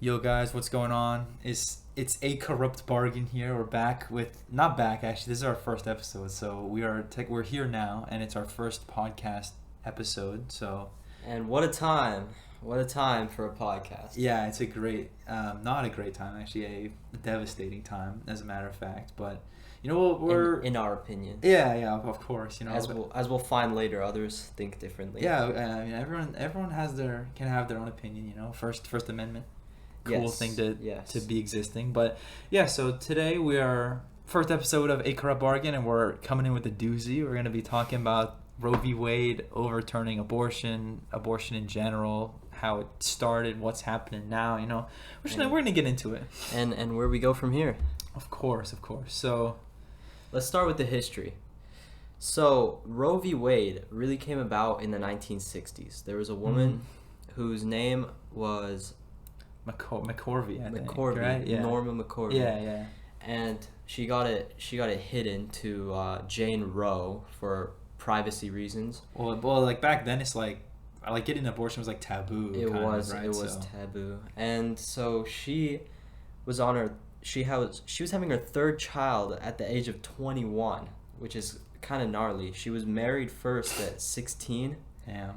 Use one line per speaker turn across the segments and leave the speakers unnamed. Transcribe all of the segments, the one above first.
Yo guys, what's going on? It's a corrupt bargain here. We're back with not back actually. This is our first episode, so we're here now, and it's our first podcast episode. So
And what a time! What a time for a podcast.
yeah, it's a great, not a great time actually, a devastating time as a matter of fact. But you know we're
in our opinion.
yeah, of course, you know.
As we'll find later, others think differently.
Yeah, I mean everyone can have their own opinion. You know, First Amendment. Cool
Yes,
thing
yes.
to be existing. But yeah, so today we are first episode of A Corrupt Bargain, and we're coming in with a doozy. We're going to be talking about Roe v. Wade overturning abortion in general, how it started, what's happening now. You know, we're going to get into it.
And where we go from here.
Of course. So
Let's start with the history. So Roe v. Wade really came about in the 1960s. There was a woman whose name was
McCorvey, I think.
McCorvey,
Right? Yeah.
Norma McCorvey.
Yeah.
And she got it hidden to Jane Roe for privacy reasons.
Well, like back then, it's like getting an abortion was like taboo.
It was
so.
taboo, and so she was having her third child at the age of 21, which is kind of gnarly. She was married first at 16.
Yeah.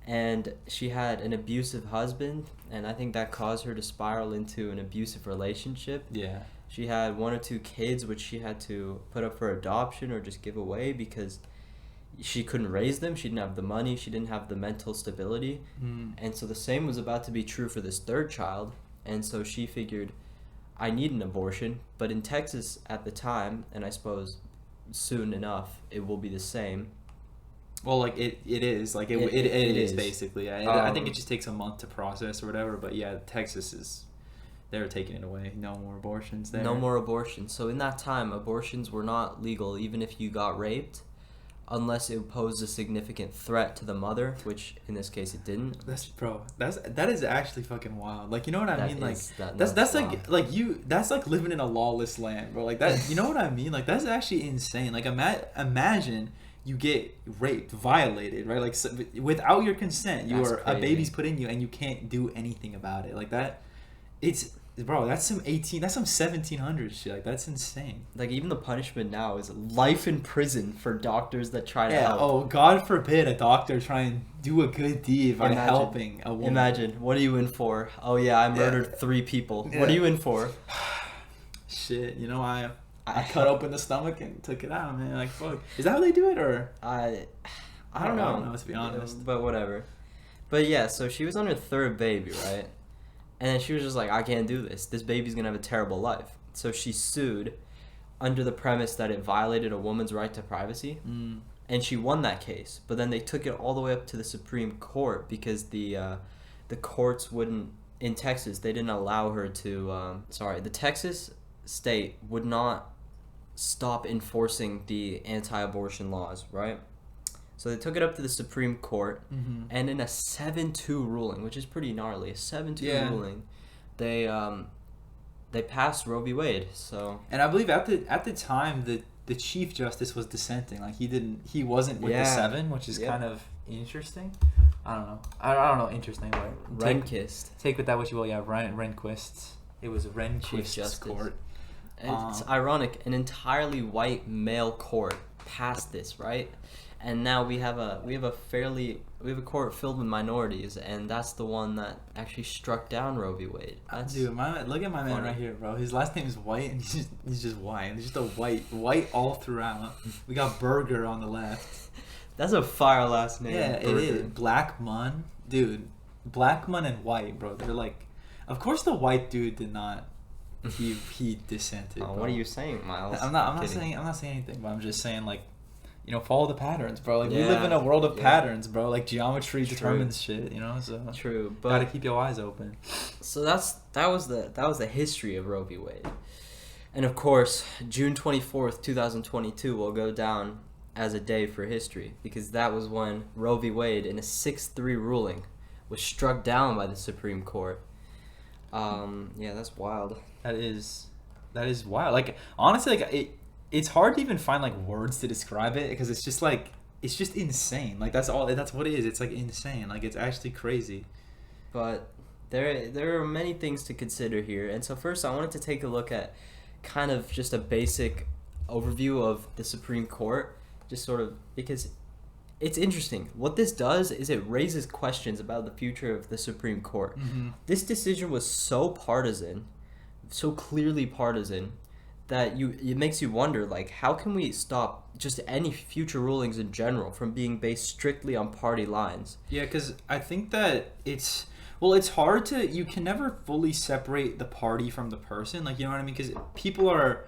And she had an abusive husband, and I think that caused her to spiral into an abusive relationship.
Yeah.
She had one or two kids which she had to put up for adoption or just give away because she couldn't raise them. She didn't have the money. She didn't have the mental stability. And so the same was about to be true for this third child. And so she figured, I need an abortion. But in Texas at the time, and I suppose soon enough, it will be the same.
Well, like it is like it is basically. I think it just takes a month to process or whatever. But yeah, Texas they're taking it away. No more abortions there.
No more abortions. So in that time, abortions were not legal, even if you got raped, unless it posed a significant threat to the mother, which in this case it didn't.
That is actually fucking wild. Like, you know what I mean? Like that's
wild.
that's like living in a lawless land, bro. Like that. You know what I mean? Like that's actually insane. Like imagine you get raped, violated, right? Like without your consent, a baby's put in you, and you can't do anything about it. Like that, that's some 1700s shit. Like that's insane.
Like even the punishment now is life in prison for doctors that try to help.
Oh, God forbid a doctor try and do a good deed by helping a woman.
Imagine, what are you in for? Oh yeah, I murdered 3 people.
Yeah.
What are you in for?
Shit, you know I cut open the stomach and took it out, man. Like, fuck. Is that how they do it, or?
I don't know.
I don't know, to be honest.
But whatever. But yeah, so she was on her 3rd baby, right? And then she was just like, I can't do this. This baby's going to have a terrible life. So she sued under the premise that it violated a woman's right to privacy. And she won that case. But then they took it all the way up to the Supreme Court because the courts wouldn't, in Texas, they didn't allow her to, the Texas state would not stop enforcing the anti-abortion laws, right? So they took it up to the Supreme Court, and in a 7-2 ruling, which is pretty gnarly, a 7-2 ruling, they passed Roe v. Wade. So,
and I believe at the time the Chief Justice was dissenting. Like he wasn't with the 7, which is kind of interesting. I don't know. I don't know. Interesting. But
Rehnquist.
Take with that what you will. Yeah, Rehnquist. It was Rehnquist's court.
And it's ironic. An entirely white male court passed this, right? And now we have a court filled with minorities, and that's the one that actually struck down Roe v. Wade.
Dude, look at my man right here, bro. His last name is White, and he's just white. He's just a white all throughout. We got Burger on the left.
That's a fire last name.
Yeah,
Burger.
It is. Blackmun, dude. Blackmun and White, bro. They're like, of course the white dude did not. He dissented.
What are you saying, Miles?
I'm not saying anything, but I'm just saying, like, you know, follow the patterns, bro. Like, we live in a world of patterns, bro. Like, geometry determines shit, you know. So
true, but
gotta keep your eyes open.
So that was the history of Roe v. Wade, and of course, June 24th, 2022 will go down as a day for history because that was when Roe v. Wade, in a 6-3 ruling, was struck down by the Supreme Court. Yeah, that's wild.
That is wild. Like, honestly, like it's hard to even find like words to describe it because it's just insane. Like that's what it is. It's like insane. Like it's actually crazy.
But there are many things to consider here, and so first I wanted to take a look at kind of just a basic overview of the Supreme Court, just sort of because it's interesting. What this does is it raises questions about the future of the Supreme Court.
Mm-hmm.
This decision was so partisan, so clearly partisan, that it makes you wonder, like, how can we stop just any future rulings in general from being based strictly on party lines?
Yeah, because I think that it's hard to, you can never fully separate the party from the person, like, you know what I mean? Because people are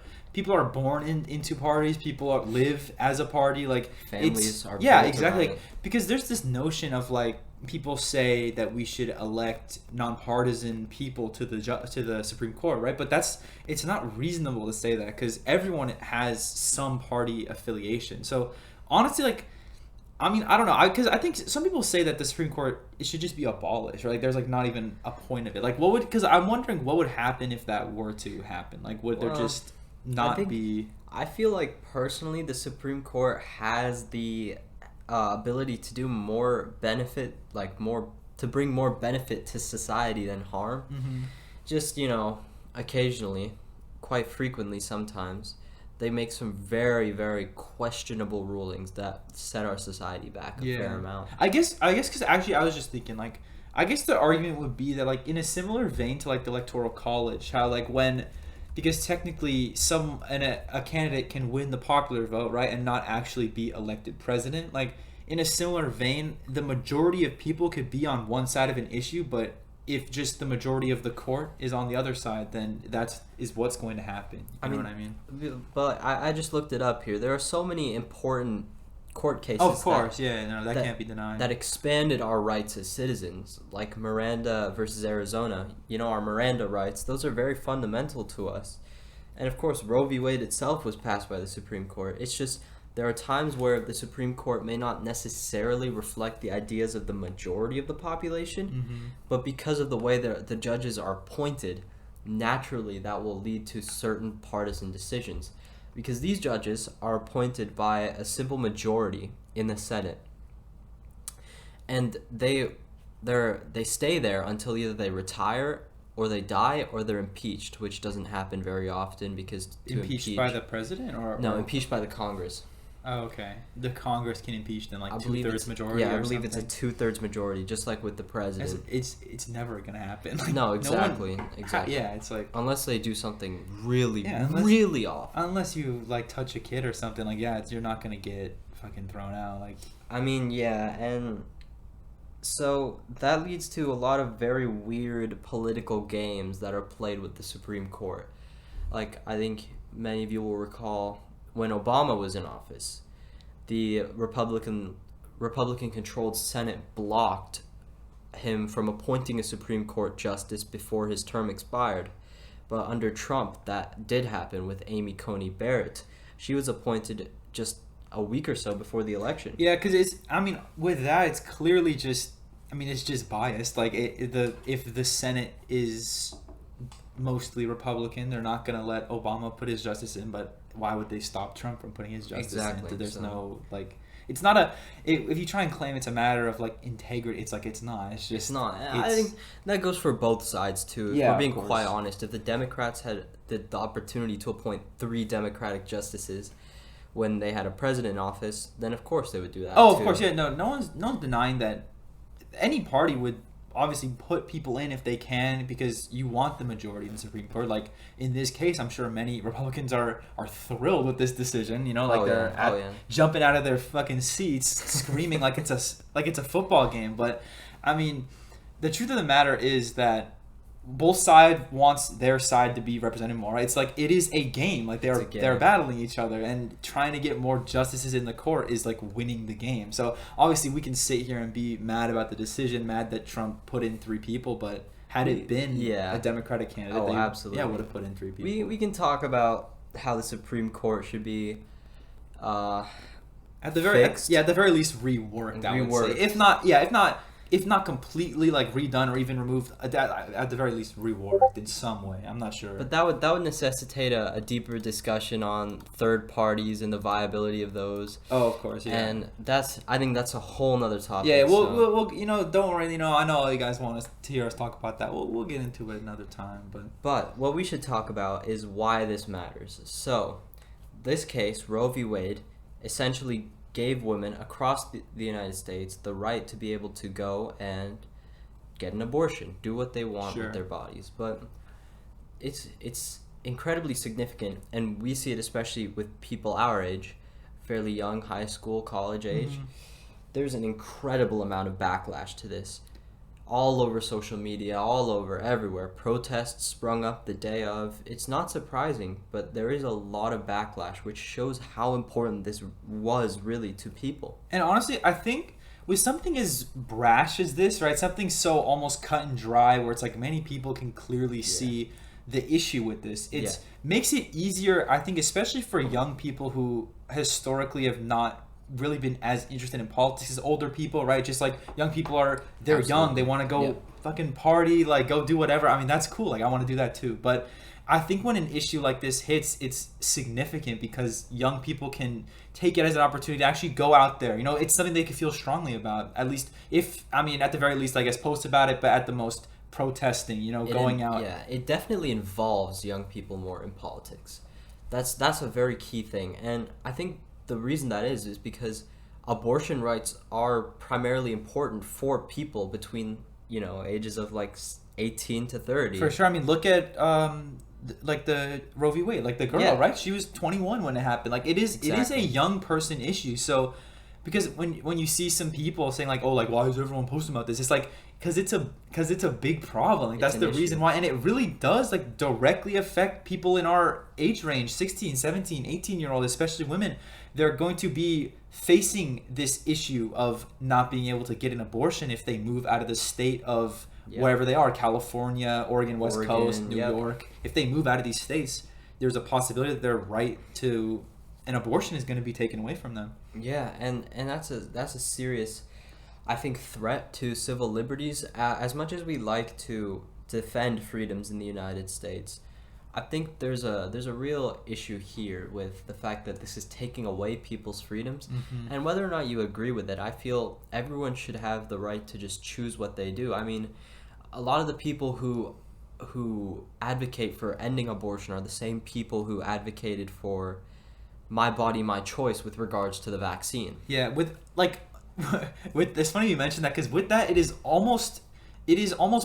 born into parties, live as a party, like
Families are
yeah,
built
exactly,
around it.
because there's this notion of like people say that we should elect nonpartisan people to the Supreme Court, right? But it's not reasonable to say that, because everyone has some party affiliation. So honestly, like, I mean, I don't know, because I think some people say that the Supreme Court, it should just be abolished, right? Like, there's like not even a point of it. Like, because I'm wondering what would happen if that were to happen. Like, would there just not be?
I feel like personally, the Supreme Court has the ability to do more benefit, to bring more benefit to society than harm.
Mm-hmm.
Just, occasionally, quite frequently sometimes, they make some very, very questionable rulings that set our society back a fair amount.
I guess because actually I was just thinking, like, I guess the argument would be that, like, in a similar vein to like the Electoral College, how like because technically a candidate can win the popular vote, right, and not actually be elected president. Like, in a similar vein, the majority of people could be on one side of an issue, but if just the majority of the court is on the other side, then is what's going to happen. You know what I mean?
But I just looked it up here. There are so many important court cases.
Oh, of course, that can't be denied.
That expanded our rights as citizens, like Miranda versus Arizona. Our Miranda rights, those are very fundamental to us. And of course, Roe v. Wade itself was passed by the Supreme Court. It's just there are times where the Supreme Court may not necessarily reflect the ideas of the majority of the population,
Mm-hmm.
but because of the way that the judges are appointed, naturally that will lead to certain partisan decisions. Because these judges are appointed by a simple majority in the Senate, and they stay there until either they retire or they die or they're impeached, which doesn't happen very often because
impeached by the president or
impeached by the Congress.
Oh, okay. The Congress can impeach them, like,
I believe
2/3 majority.
Yeah, I
or
believe
something.
it's a 2/3 majority, just like with the president.
It's never gonna happen. Like,
No, exactly, exactly.
Yeah, it's like,
unless they do something really,
unless-
really off.
unless you like touch a kid or something, like, you're not gonna get fucking thrown out. Like,
I mean, yeah, and so that leads to a lot of very weird political games that are played with the Supreme Court. Like, I think many of you will recall when Obama was in office, the Republican-controlled Senate blocked him from appointing a Supreme Court justice before his term expired. But under Trump, that did happen with Amy Coney Barrett. She was appointed just a week or so before the election.
yeah, because with that, it's clearly just, it's just biased. Like, if the Senate is mostly Republican, they're not gonna let Obama put his justice in. But why would they stop Trump from putting his justice
Exactly,
in? There's
so-
no, like, it's not if you try and claim it's a matter of like integrity, it's like, it's not. It's just
It's not. I think that goes for both sides too. If
Yeah,
we're being
of course.
quite honest, if the Democrats had the opportunity to appoint 3 Democratic justices when they had a president in office, then of course they would do that.
Oh, of
too.
course, yeah. No one's denying that any party would obviously put people in if they can, because you want the majority in the Supreme Court. Like, in this case, I'm sure many Republicans are thrilled with this decision. They're jumping out of their fucking seats, screaming like it's a football game. But the truth of the matter is that both sides wants their side to be represented more, right? It's like, it is a game. Like, they're battling each other, and trying to get more justices in the court is like winning the game. So obviously we can sit here and be mad about the decision, mad that Trump put in 3 people, but had it been a Democratic candidate, they
absolutely
would have put in 3 people.
We can talk about how the Supreme Court should be
at the very
fixed.
at the very least reworked. I would say.
Reworked.
If not if not completely like redone or even removed, at the very least reworked in some way. I'm not sure.
But that would necessitate a deeper discussion on third parties and the viability of those.
Oh, of course, yeah.
And I think that's a whole nother topic.
Yeah, we'll don't worry. I know all you guys want us to hear us talk about that. We'll get into it another time.
But what we should talk about is why this matters. So, this case, Roe v. Wade, essentially gave women across the United States the right to be able to go and get an abortion, do what they want with their bodies. But it's incredibly significant, and we see it especially with people our age, fairly young, high school, college age. Mm-hmm. There's an incredible amount of backlash to this. All over social media, all over, everywhere. Protests sprung up the day of. It's not surprising, but there is a lot of backlash, which shows how important this was really to people.
And honestly, I think with something as brash as this, right, something so almost cut and dry, where it's like many people can clearly see the issue with this, it makes it easier, I think, especially for young people who historically have not really been as interested in politics as older people, right? Just like young people they're young, they want to go fucking party, like go do whatever. I mean, that's cool, like I want to do that too. But I think when an issue like this hits, it's significant because young people can take it as an opportunity to actually go out there. It's something they can feel strongly about, at least at the very least, I guess, post about it, but at the most protesting, going out.
Yeah, it definitely involves young people more in politics. That's a very key thing. And I think the reason that is because abortion rights are primarily important for people between, ages of like 18 to 30.
For sure. I mean, look at like the Roe v. Wade, like the girl, right? She was 21 when it happened. Like it is a young person issue. So because when you see some people saying like, oh, like why is everyone posting about this? It's like because it's a big problem. Like that's the reason why, and it really does like directly affect people in our age range, 16, 17, 18-year-old, especially women. They're going to be facing this issue of not being able to get an abortion if they move out of the state of wherever they are, California, Oregon, West Coast, New York. If they move out of these states, there's a possibility that their right to an abortion is going to be taken away from them.
Yeah, and that's a serious, I think, threat to civil liberties. As much as we like to defend freedoms in the United States, I think there's a real issue here with the fact that this is taking away people's freedoms. Mm-hmm. And whether or not you agree with it, I feel everyone should have the right to just choose what they do. I mean, a lot of the people who advocate for ending abortion are the same people who advocated for my body, my choice with regards to the vaccine.
Yeah, with it's funny you mentioned that, because with that it is almost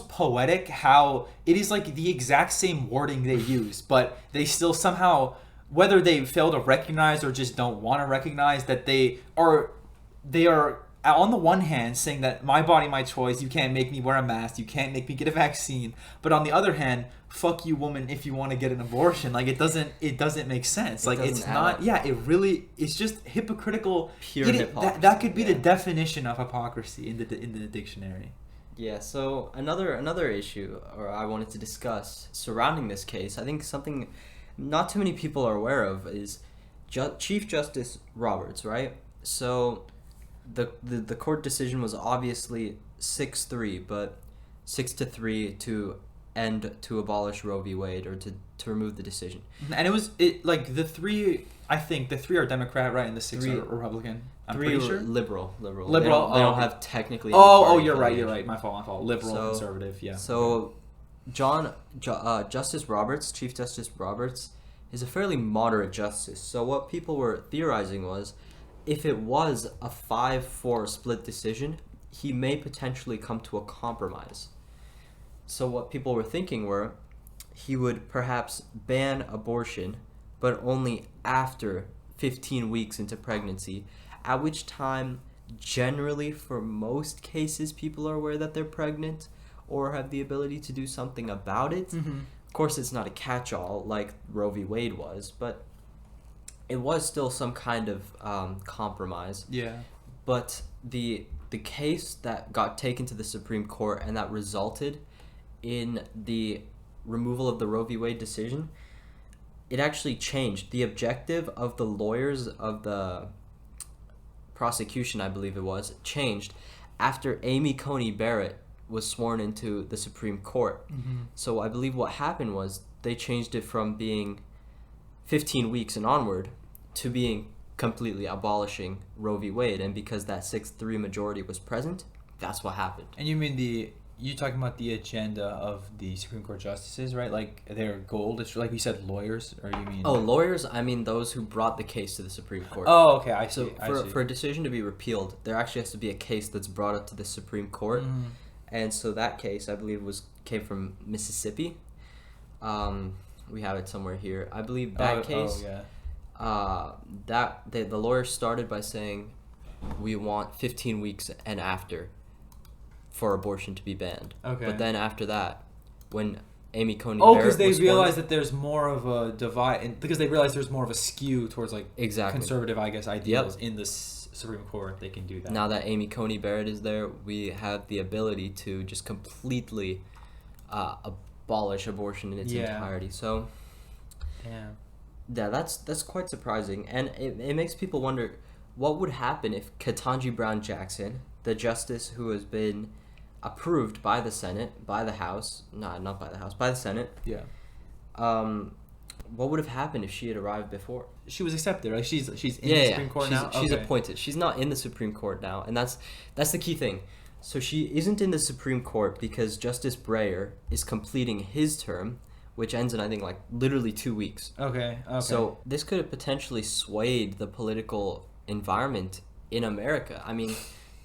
poetic how it is like the exact same wording they use, but they still somehow, whether they fail to recognize or just don't want to recognize, that they are on the one hand saying that my body, my choice, you can't make me wear a mask, you can't make me get a vaccine, but on the other hand, fuck you, woman, if you want to get an abortion. Like it doesn't make sense. Like it's not. Yeah, it's just hypocritical.
Pure hypocrisy.
That could be the definition of hypocrisy in the dictionary.
Yeah, so another issue I wanted to discuss surrounding this case, I think something not too many people are aware of, is Chief Justice Roberts, right? So the court decision was obviously 6-3, but 6-3 to abolish Roe v. Wade, or to remove the decision.
And like the three, I think the three are Democrat, right, and the six are Republican. I'm pretty sure.
Liberal.
They
don't have technically.
You're right. My fault. Liberal, conservative. Yeah.
So, Justice Roberts, Chief Justice Roberts, is a fairly moderate justice. So what people were theorizing was, if it was a 5-4 split decision, he may potentially come to a compromise. So what people were thinking were, he would perhaps ban abortion, but only after 15 weeks into pregnancy, at which time, generally, for most cases, people are aware that they're pregnant or have the ability to do something about it. Mm-hmm. Of course, it's not a catch-all like Roe v. Wade was, but it was still some kind of compromise.
Yeah.
But the case that got taken to the Supreme Court and that resulted in the removal of the Roe v. Wade decision, it actually changed. The objective of the lawyers of the prosecution, I believe it was, changed, after Amy Coney Barrett was sworn into the Supreme Court.
Mm-hmm.
So I believe what happened was they changed it from being 15 weeks and onward to being completely abolishing Roe v. Wade. And because that 6-3 majority was present, that's what happened.
And you talking about the agenda of the Supreme Court justices, right? Like their goal is, like you said, lawyers, or you mean?
Oh, lawyers? I mean those who brought the case to the Supreme Court.
Oh, okay, I see.
So for a decision to be repealed, there actually has to be a case that's brought up to the Supreme Court.
Mm.
And so that case, I believe, came from Mississippi. We have it somewhere here. I believe that case.
Oh, yeah.
The lawyers started by saying, we want 15 weeks and after for abortion to be banned.
Okay.
But then after that, when Amy Coney
Oh,
Barrett
because they
was
realized
sworn
that there's more of a divide, and because they realized there's more of a skew towards like
Exactly.
conservative, I guess, ideals in the Supreme Court. They can do that.
Now that Amy Coney Barrett is there, we have the ability to just completely abolish abortion in its entirety. So, yeah, that's quite surprising, and it makes people wonder what would happen if Ketanji Brown Jackson, the justice who has been approved by the Senate, by the House, not by the House, by the Senate.
Yeah.
What would have happened if she had arrived before?
She was accepted, right? She's in the Supreme Court now.
She's appointed. She's not in the Supreme Court now, and that's the key thing. So she isn't in the Supreme Court because Justice Breyer is completing his term, which ends in, I think, like literally 2 weeks.
Okay.
So this could have potentially swayed the political environment in America. I mean,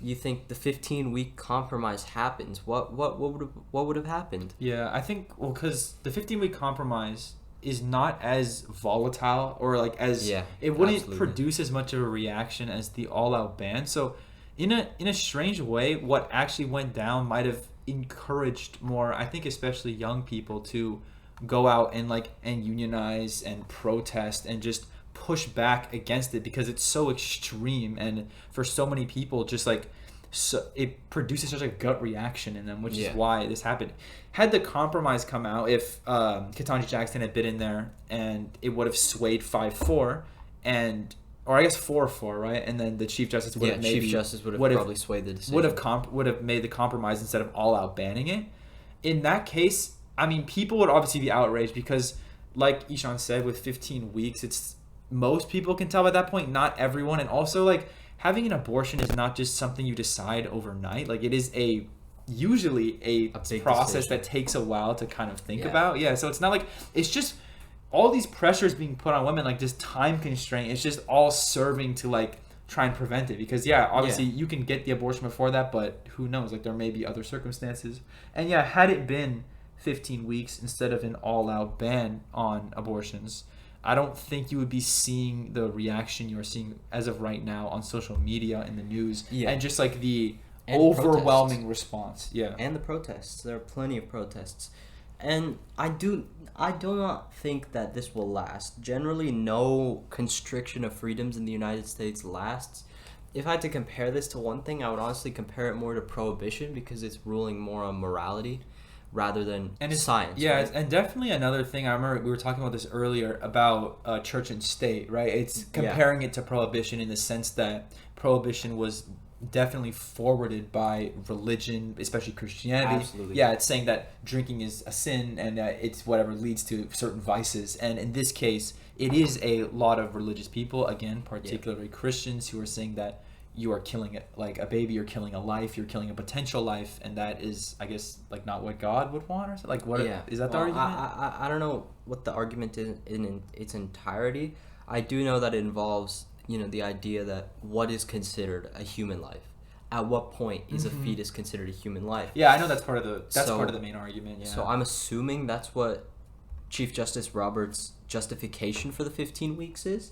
you think the 15-week compromise happens? What would have happened?
Yeah, I think because the 15-week compromise is not as volatile or like as it wouldn't produce as much of a reaction as the all-out ban. So in a strange way, what actually went down might have encouraged more, I think, especially young people to go out and unionize and protest and just push back against it, because it's so extreme, and for so many people just it produces such a gut reaction in them, which is why this happened. Had the compromise come out, if Ketanji Jackson had been in there, and it would have swayed 5-4, or I guess 4-4, right? And then the Chief Justice would have
probably swayed the decision.
Would have made the compromise instead of all out banning it. In that case, I mean, people would obviously be outraged because, like Ishan said, with 15 weeks, most people can tell by that point, not everyone. And also, having an abortion is not just something you decide overnight. It is usually a process that takes a while to kind of think about. Yeah, so it's not it's just all these pressures being put on women, this time constraint. It's just all serving to try and prevent it, because obviously you can get the abortion before that, but who knows? There may be other circumstances. And had it been 15 weeks instead of an all-out ban on abortions, I don't think you would be seeing the reaction you're seeing as of right now on social media and the news, and just the overwhelming response. Yeah,
and the protests. There are plenty of protests, and I do not think that this will last. Generally, no constriction of freedoms in the United States lasts. If I had to compare this to one thing, I would honestly compare it more to prohibition, because it's ruling more on morality rather than science.
Yeah,
right?
And definitely another thing, I remember we were talking about this earlier about church and state, right? It's comparing it to prohibition in the sense that prohibition was definitely forwarded by religion, especially Christianity.
Absolutely.
Yeah, it's saying that drinking is a sin and it's whatever leads to certain vices. And in this case, it is a lot of religious people, again, particularly Christians, who are saying that you are killing it, a baby, you're killing a life, you're killing a potential life, and that is, I guess, not what God would want, or something. Is that the argument?
I don't know what the argument is in its entirety. I do know that it involves, the idea that what is considered a human life. At what point is a fetus considered a human life?
Yeah, I know that's part of the main argument. Yeah.
So I'm assuming that's what Chief Justice Roberts' justification for the 15 weeks is.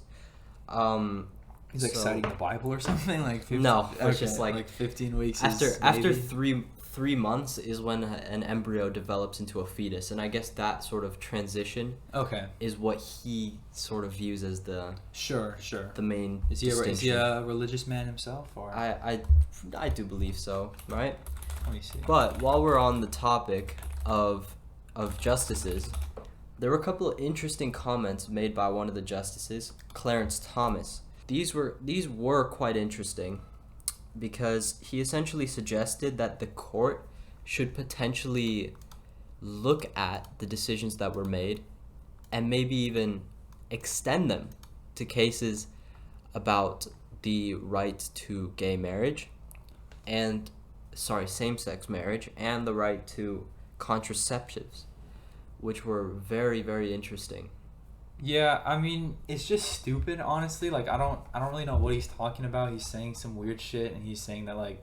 He's citing the Bible or something, 15,
no, it's just
15 weeks.
After 3 months is when an embryo develops into a fetus, and I guess that sort of transition is what he sort of views as the the main distinction.
Is he a religious man himself, or
I do believe so, right?
Let me see.
But while we're on the topic of justices, there were a couple of interesting comments made by one of the justices, Clarence Thomas. These were quite interesting. because he essentially suggested that the court should potentially look at the decisions that were made and maybe even extend them to cases about the right to gay marriage and same-sex marriage and the right to contraceptives, which were very, very interesting.
Yeah, I mean, it's just stupid, honestly. Like, I don't really know what he's talking about. He's saying some weird shit, and he's saying that, like,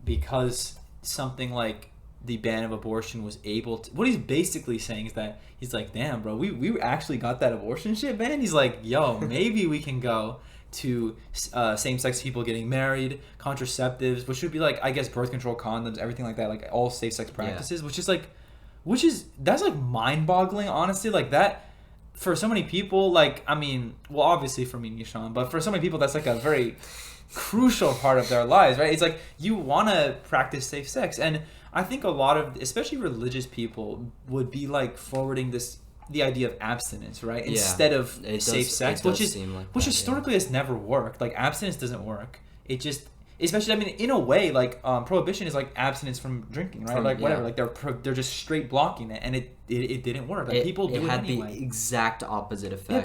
because something like the ban of abortion was able to... What he's basically saying is that he's like, damn, bro, we actually got that abortion shit banned? He's like, yo, maybe we can go to same-sex people getting married, contraceptives, which should be, like, I guess, birth control, condoms, everything like that, like, all safe-sex practices, that's, like, mind-boggling, honestly. Like, that... For so many people, like, I mean, well, obviously for me and Yishan, but for so many people, that's like a very crucial part of their lives, right? It's like you want to practice safe sex. And I think a lot of, especially religious people, would be like forwarding the idea of abstinence, right? Instead of safe sex, which historically has never worked. Like, abstinence doesn't work. It just... Especially, I mean, in a way, like, prohibition is like abstinence from drinking, right? Whatever, like they're just straight blocking it, and it didn't work. Like, people do it anyway. It had
the exact opposite effect.
Yeah,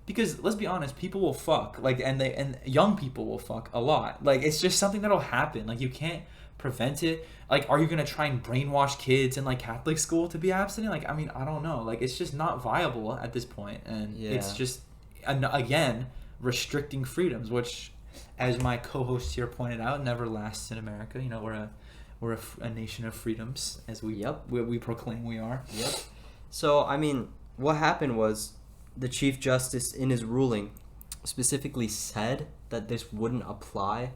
because let's be honest, people will fuck, like, and young people will fuck a lot. Like, it's just something that'll happen. Like, you can't prevent it. Like, are you gonna try and brainwash kids in like Catholic school to be abstinent? Like, I mean, I don't know. Like, it's just not viable at this point, and it's just again restricting freedoms, which, as my co-host here pointed out, never lasts in America. You know, we're a nation of freedoms, as we proclaim we are.
Yep. So, I mean, what happened was the Chief Justice, in his ruling, specifically said that this wouldn't apply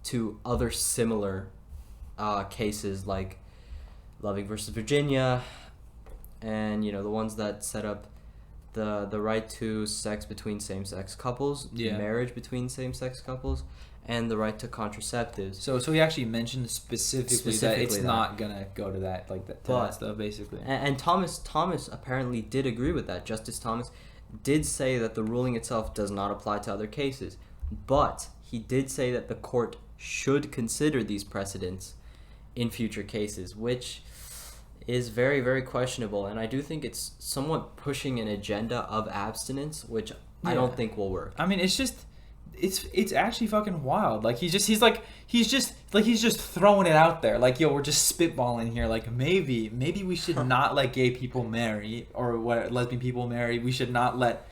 to other similar cases like Loving versus Virginia, and, you know, the ones that set up the right to sex between same-sex couples, marriage between same-sex couples, and the right to contraceptives.
So he actually mentioned specifically that it's not gonna go to that, like, that stuff, basically.
And Thomas apparently did agree with that. Justice Thomas did say that the ruling itself does not apply to other cases, but he did say that the court should consider these precedents in future cases, which is very, very questionable, and I do think it's somewhat pushing an agenda of abstinence, which I don't think will work.
I mean, it's actually fucking wild. Like, he's just throwing it out there. Like, yo, we're just spitballing here. Like, maybe we should not let gay people marry, or lesbian people marry. We should not let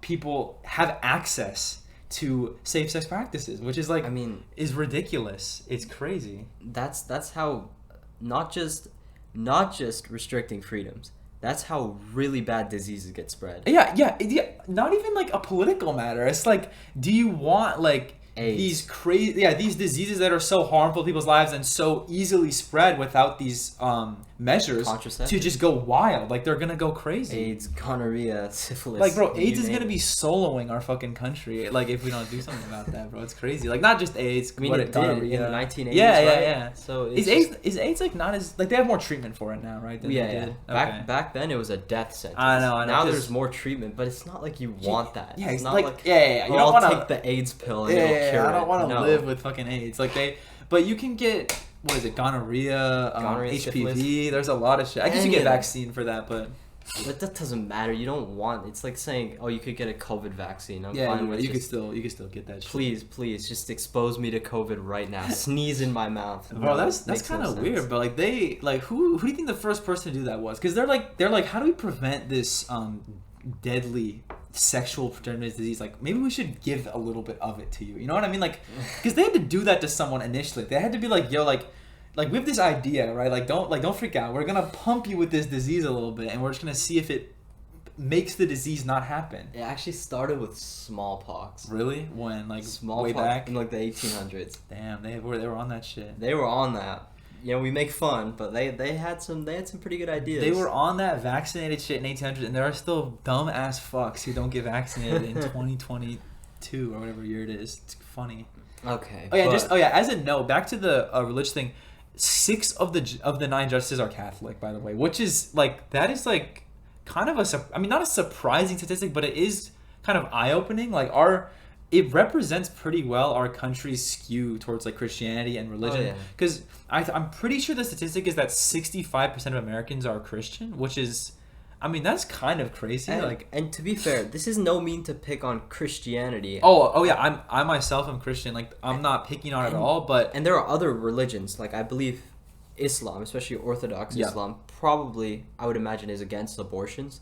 people have access to safe sex practices, which is like, I mean, is ridiculous. It's crazy.
That's how not just restricting freedoms. That's how really bad diseases get spread.
Yeah. Not even like a political matter. It's like, do you want like AIDS. these diseases that are so harmful to people's lives and so easily spread without these measures to just go wild? Like, they're gonna go crazy.
AIDS, gonorrhea, syphilis.
Like, bro, AIDS is gonna be soloing our fucking country. Like, if we don't do something about that, bro, it's crazy. Like, not just AIDS.
I mean, it did in the 1980s.
Yeah.
So
is AIDS like not as, like, they have more treatment for it now, right?
Back then it was a death sentence.
I know.
Now there's more treatment, but it's not like you want that.
Yeah,
it's not
like you don't want to
take the AIDS pill and it'll cure it.
I don't want to live with fucking AIDS. Like, but you can get, what is it, gonorrhea, HPV. Syphilis. There's a lot of shit. I guess you get vaccine for that, but
that doesn't matter. You don't want. It's like saying, oh, you could get a COVID vaccine. I'm fine with
you could still get that shit.
Please, just expose me to COVID right now. Sneeze in my mouth.
Bro, that's kind of weird. But like, they like, who do you think the first person to do that was? Because they're like, how do we prevent this deadly sexual transmitted disease? Like, maybe we should give a little bit of it to you. You know what I mean? Like, because they had to do that to someone initially. They had to be like, yo, like we have this idea, right? Like, don't freak out. We're gonna pump you with this disease a little bit, and we're just gonna see if it makes the disease not happen.
It actually started with smallpox.
Really? When? Like,
smallpox
way back
in like the 1800s.
Damn, they were on that shit.
They were on that. You know, we make fun, but they had some pretty good ideas.
They were on that vaccinated shit in 1800s, and there are still dumb ass fucks who don't get vaccinated in 2022 or whatever year it is. It's funny.
Okay.
As a note, back to the religious thing. 6 of the 9 justices are Catholic, by the way, which is like, that is like kind of not a surprising statistic, but it is kind of eye opening. Like, it represents pretty well our country's skew towards like Christianity and religion. Because I'm pretty sure the statistic is that 65% of Americans are Christian, which is, I mean, that's kind of crazy.
And to be fair, this is no mean to pick on Christianity.
Oh yeah, I myself am Christian. Like, I'm not picking on it at all, but
and there are other religions. Like, I believe Islam, especially Orthodox Islam, probably, I would imagine, is against abortions.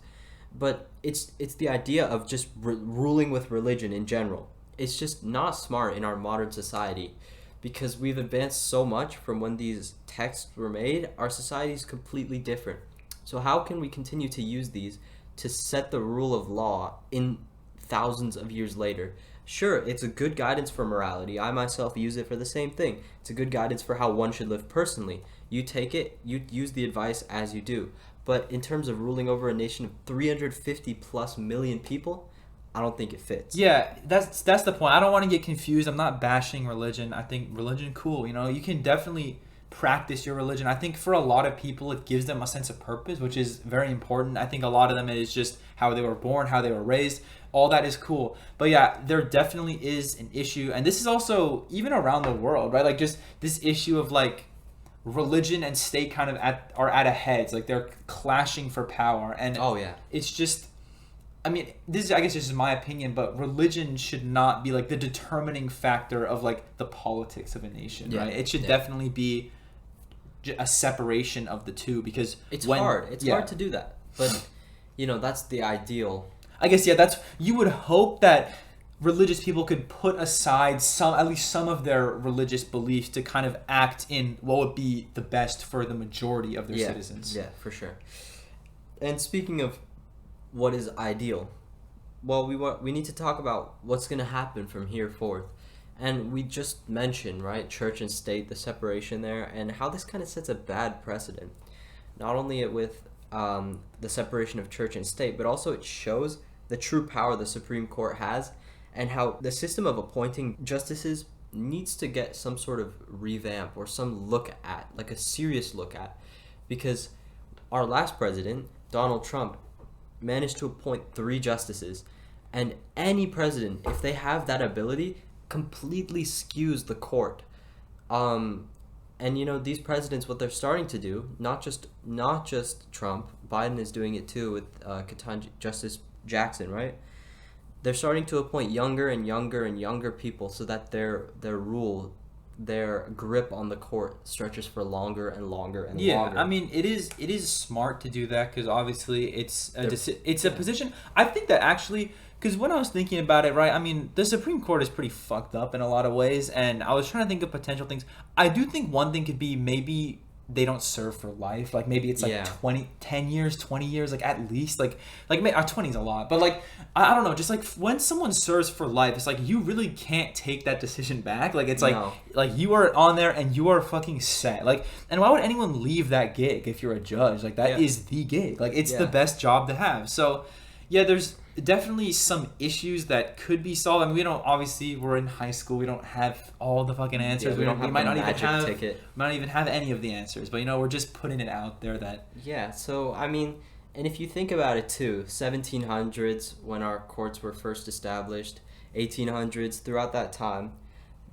But it's the idea of just ruling with religion in general. It's just not smart in our modern society, because we've advanced so much from when these texts were made. Our society is completely different. So how can we continue to use these to set the rule of law in thousands of years later? Sure, it's a good guidance for morality. I myself use it for the same thing. It's a good guidance for how one should live personally. You take it, you use the advice as you do. But in terms of ruling over a nation of 350 plus million people, I don't think it fits.
Yeah, that's the point. I don't want to get confused. I'm not bashing religion. I think religion, cool. You know, you can definitely practice your religion. I think for a lot of people, it gives them a sense of purpose, which is very important. I think a lot of them, it is just how they were born, how they were raised. All that is cool. But yeah, there definitely is an issue. And this is also even around the world, right? Like, just this issue of like religion and state kind of are at a heads. Like, they're clashing for power. And it's just, I mean, this is, I guess, just my opinion, but religion should not be like the determining factor of like the politics of a nation, right? It should definitely be a separation of the two, because
it's hard. It's hard to do that, but you know, that's the ideal.
I guess you would hope that religious people could put aside at least some of their religious beliefs to kind of act in what would be the best for the majority of their citizens.
Yeah, for sure. And speaking of what is ideal, well, we need to talk about what's going to happen from here forth. And we just mentioned, right, church and state, the separation there, and how this kind of sets a bad precedent. Not only with the separation of church and state, but also it shows the true power the Supreme Court has, and how the system of appointing justices needs to get some sort of revamp or some look at, like a serious look at, because our last president, Donald Trump, managed to appoint 3 justices, and any president, if they have that ability, completely skews the court. And you know, these presidents, what they're starting to do, not just Trump, Biden is doing it too with Ketanji Justice Jackson, right? They're starting to appoint younger and younger and younger people, so that their rule, their grip on the court stretches for longer and longer and longer.
Yeah, I mean, it is smart to do that, because obviously it's a position. I think that actually, because when I was thinking about it, right, I mean, the Supreme Court is pretty fucked up in a lot of ways, and I was trying to think of potential things. I do think one thing could be maybe they don't serve for life. Like, maybe it's like 10 years, 20 years, like at least. Like 20 is a lot. But like, I don't know, just like when someone serves for life, it's like you really can't take that decision back. Like, it's like you are on there and you are fucking set. Like, and why would anyone leave that gig if you're a judge? Like, that is the gig. Like, it's the best job to have. So, yeah, there's definitely some issues that could be solved. I mean, we're in high school. We don't have all the fucking answers.
We might not
even have any of the answers. But, you know, we're just putting it out there that...
Yeah, so, I mean, and if you think about it, too, 1700s, when our courts were first established, 1800s, throughout that time,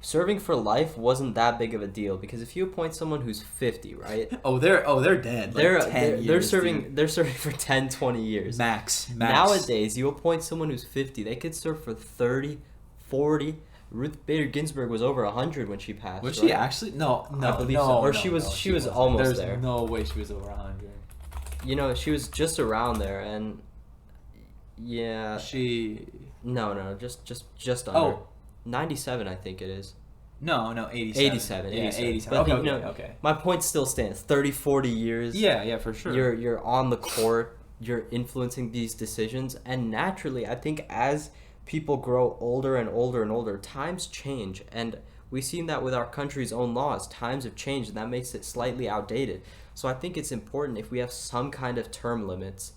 serving for life wasn't that big of a deal, because if you appoint someone who's 50, right?
They're dead.
They're serving for 10, 20 years.
Max.
Nowadays, you appoint someone who's 50, they could serve for 30, 40. Ruth Bader Ginsburg was over 100 when she passed.
Was she actually? No,
I believe so. Or she was almost there.
There's no way she was over 100.
You know, she was just around there, and yeah. No, just under.
Oh.
97, I think it is.
No, 87.
87.
Yeah, 87.
But
Okay.
My point still stands. 30, 40 years.
Yeah, for sure.
You're on the court. You're influencing these decisions. And naturally, I think as people grow older and older and older, times change. And we've seen that with our country's own laws. Times have changed, and that makes it slightly outdated. So I think it's important, if we have some kind of term limits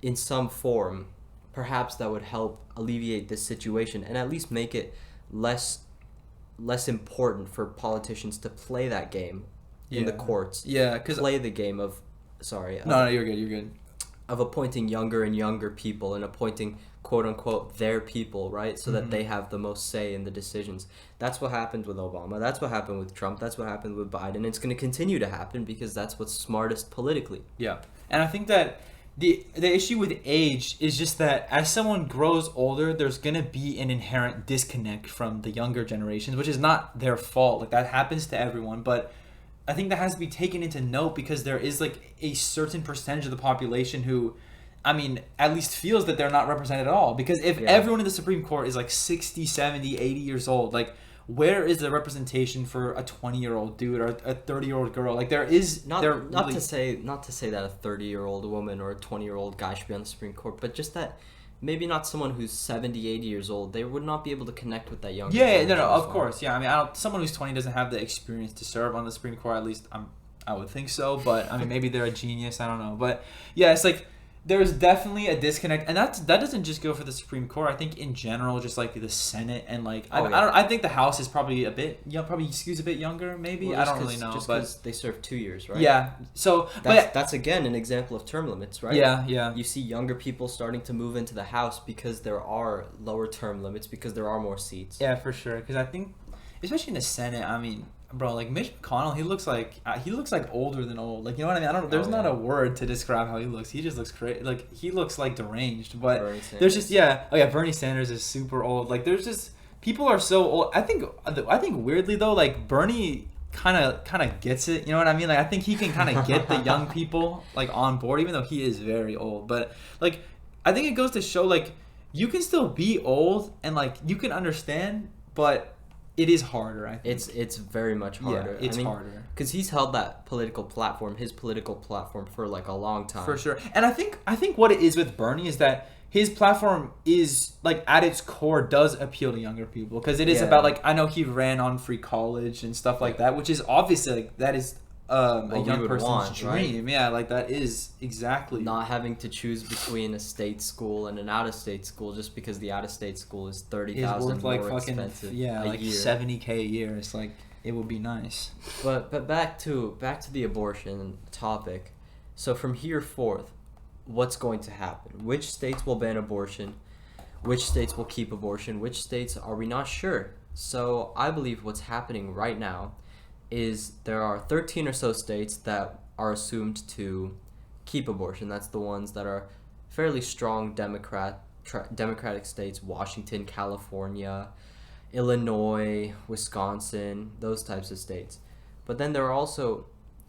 in some form, perhaps that would help alleviate this situation and at least make it less important for politicians to play that game in the courts.
Yeah, because
play the game of... Sorry.
No, you're good.
of appointing younger and younger people and appointing quote unquote their people, right? So that they have the most say in the decisions. That's what happened with Obama. That's what happened with Trump. That's what happened with Biden. It's going to continue to happen because that's what's smartest politically.
Yeah. And I think that the issue with age is just that as someone grows older, there's going to be an inherent disconnect from the younger generations, which is not their fault. Like, that happens to everyone, but I think that has to be taken into note because there is like a certain percentage of the population who, I mean, at least feels that they're not represented at all. Because if everyone in the Supreme Court is like 60, 70, 80 years old, like, where is the representation for a 20-year-old dude or a 30-year-old girl? Like, there is
not to say that a 30-year-old woman or a 20-year-old guy should be on the Supreme Court, but just that maybe not someone who's 70, 80 years old. They would not be able to connect with that younger
generation. Yeah, no, of course. Yeah, I mean, someone who's 20 doesn't have the experience to serve on the Supreme Court. At least I would think so. But I mean, maybe they're a genius. I don't know. But yeah, it's like there's definitely a disconnect, and that doesn't just go for the Supreme Court. I think in general, just like the Senate and like I think the House is probably a bit probably skews a bit younger. Maybe well, I don't really know,
just because they serve 2 years, right?
Yeah. So
that's again an example of term limits, right?
Yeah.
You see younger people starting to move into the House because there are lower term limits because there are more seats.
Yeah, for sure. Because I think, especially in the Senate, I mean, bro, like Mitch McConnell, he looks like older than old. Like, you know what I mean? There's not a word to describe how he looks. He just looks crazy. Like, he looks like deranged. But there's just Bernie Sanders is super old. Like, there's just people are so old. I think weirdly though, like Bernie kind of gets it. You know what I mean? Like, I think he can kind of get the young people like on board, even though he is very old. But like, I think it goes to show like you can still be old and like you can understand, but it is harder, I think.
It's very much harder.
Yeah, it's harder.
Because he's held that his political platform for like a long time.
For sure. And I think what it is with Bernie is that his platform is like at its core does appeal to younger people. Because it is about like, I know he ran on free college and stuff like that, which is obviously like, that is a young person's dream. Right? Yeah, like that is exactly.
Not having to choose between a state school and an out-of-state school just because the out-of-state school is $30,000 more like fucking expensive.
Yeah, like year. $70K a year. It's like it would be nice.
But back to the abortion topic. So from here forth, what's going to happen? Which states will ban abortion? Which states will keep abortion? Which states are we not sure? So I believe what's happening right now is there are 13 or so states that are assumed to keep abortion. That's the ones that are fairly strong Democratic states: Washington, California, Illinois, Wisconsin, those types of states. But then there are also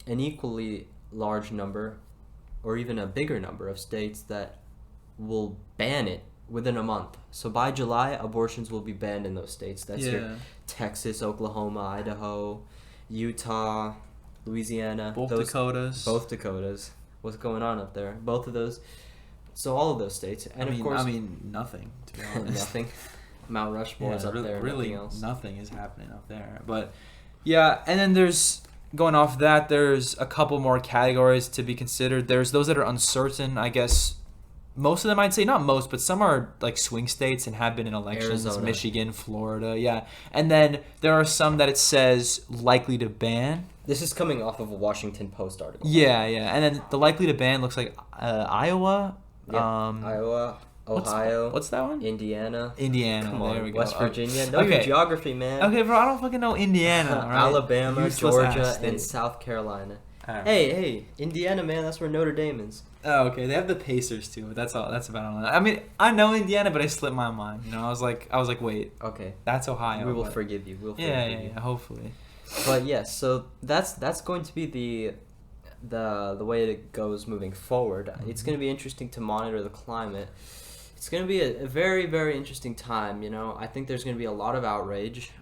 an equally large number, or even a bigger number of states that will ban it within a month. So by July, abortions will be banned in those states. That's your Texas, Oklahoma, Idaho, Utah, Louisiana,
both Dakotas.
What's going on up there? Both of those. So all of those states, and of course,
nothing. To be honest,
nothing. Mount Rushmore is up there.
Really, nothing is happening up there. But yeah, and then there's going off that. There's a couple more categories to be considered. There's those that are uncertain. I guess most of them, I'd say not most, but some are like swing states and have been in elections.
Arizona.
Michigan, Florida, yeah. And then there are some that it says likely to ban.
This is coming off of a Washington Post article.
Yeah. And then the likely to ban looks like Iowa.
Yep. Iowa, Ohio.
What's that one?
Indiana.
Come on,
there we go. West Virginia.
Okay.
Your geography, man.
Okay, bro, I don't fucking know Indiana. Right?
Alabama, useless Georgia, and South Carolina. Right. Hey, Indiana, man, that's where Notre Dame is.
Oh, okay. They have the Pacers too. But that's all. That's about all. I mean, I know Indiana, but it slipped my mind. You know, I was like, wait.
Okay.
That's Ohio.
We will forgive you.
Yeah. Hopefully.
But yes, so that's going to be the way it goes moving forward. Mm-hmm. It's going to be interesting to monitor the climate. It's going to be a very, very interesting time. You know, I think there's going to be a lot of outrage.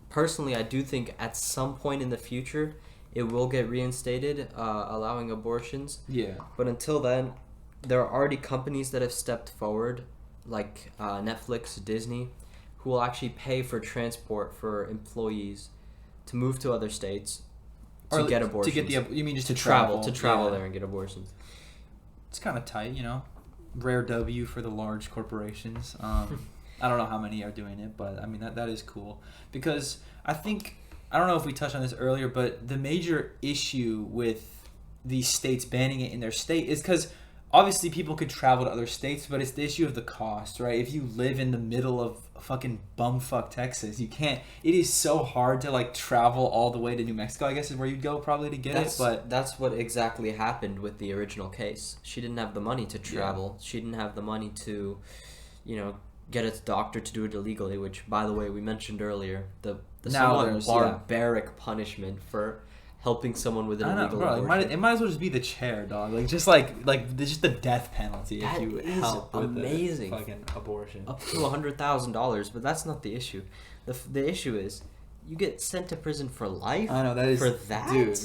Personally, I do think at some point in the future, it will get reinstated, allowing abortions.
Yeah.
But until then, there are already companies that have stepped forward, like Netflix, Disney, who will actually pay for transport for employees to move to other states to get abortions.
You mean just to
travel there and get abortions?
It's kind of tight, you know. Rare W for the large corporations. I don't know how many are doing it, but I mean that is cool because I don't know if we touched on this earlier, but the major issue with these states banning it in their state is because obviously people could travel to other states, but it's the issue of the cost, right? If you live in the middle of fucking bumfuck Texas, you can't. It is so hard to like travel all the way to New Mexico, I guess is where you'd go probably to get it. But
that's what exactly happened with the original case. She didn't have the money to travel.
Yeah.
She didn't have the money to, get a doctor to do it illegally. Which, by the way, we mentioned earlier the somewhat barbaric punishment for helping someone with an illegal abortion.
It might as well just be the chair, dog. Like just just the death penalty
that
if you help with the fucking abortion.
Up to $100,000, but that's not the issue. The issue is you get sent to prison for life.
I know that is
for that,
dude.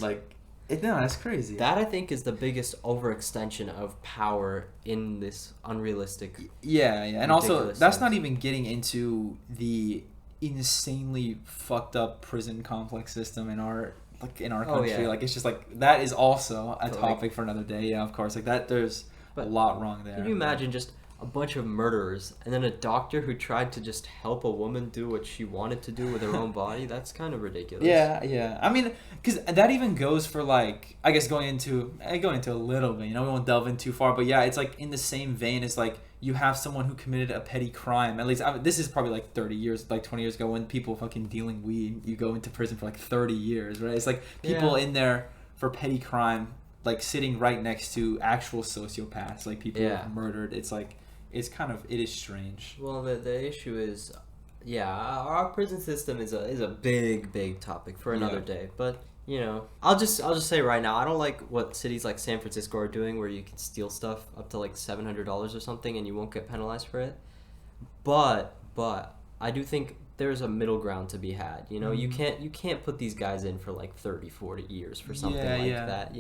No, that's crazy.
That I think is the biggest overextension of power in this unrealistic.
Yeah, and also that's not even getting into the insanely fucked up prison complex system in our country. Like it's just like that is also a topic for another day. Yeah, of course. Like that, there's a lot wrong there.
Can you imagine just a bunch of murderers and then a doctor who tried to just help a woman do what she wanted to do with her own body? That's kind of ridiculous.
Yeah. I mean, because that even goes for like, I guess going into a little bit. We won't delve in too far, but yeah, it's like in the same vein as like you have someone who committed a petty crime. At least this is probably like 30 years, like 20 years ago when people fucking dealing weed, you go into prison for like 30 years, right? It's like people in there for petty crime, like sitting right next to actual sociopaths, like people who have murdered. It's like, it is strange.
Well, the issue is, our prison system is a big topic for another day. But I'll just say right now, I don't like what cities like San Francisco are doing, where you can steal stuff up to like $700 or something, and you won't get penalized for it. But I do think there's a middle ground to be had. You can't put these guys in for like 30, 40 years for something that.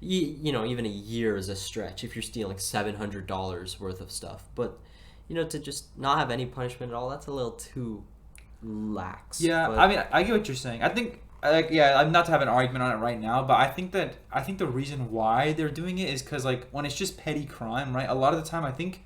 Even a year is a stretch if you're stealing $700 worth of stuff. But to just not have any punishment at all, that's a little too lax.
Yeah, I mean, I get what you're saying. I think I'm not to have an argument on it right now, but I think the reason why they're doing it is because like when it's just petty crime, right? A lot of the time, I think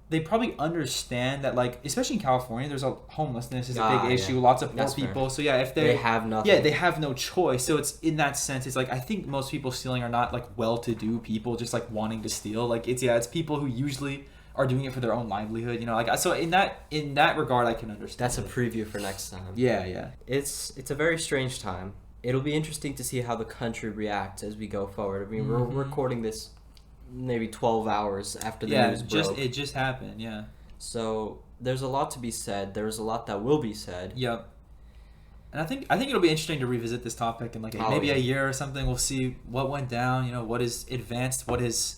they probably understand that, like, especially in California, there's homelessness is a big issue. Lots of poor people. So yeah, if they
have nothing,
they have no choice. So it's in that sense, it's like I think most people stealing are not like well-to-do people just like wanting to steal. Like it's people who usually are doing it for their own livelihood. Like so in that regard, I can understand.
That's a preview for next time.
Yeah.
It's a very strange time. It'll be interesting to see how the country reacts as we go forward. I mean, we're recording this maybe 12 hours after the news broke.
It just happened, yeah.
So there's a lot to be said. There's a lot that will be said.
Yep. And I think it'll be interesting to revisit this topic in like maybe a year or something. We'll see what went down. What is advanced, what is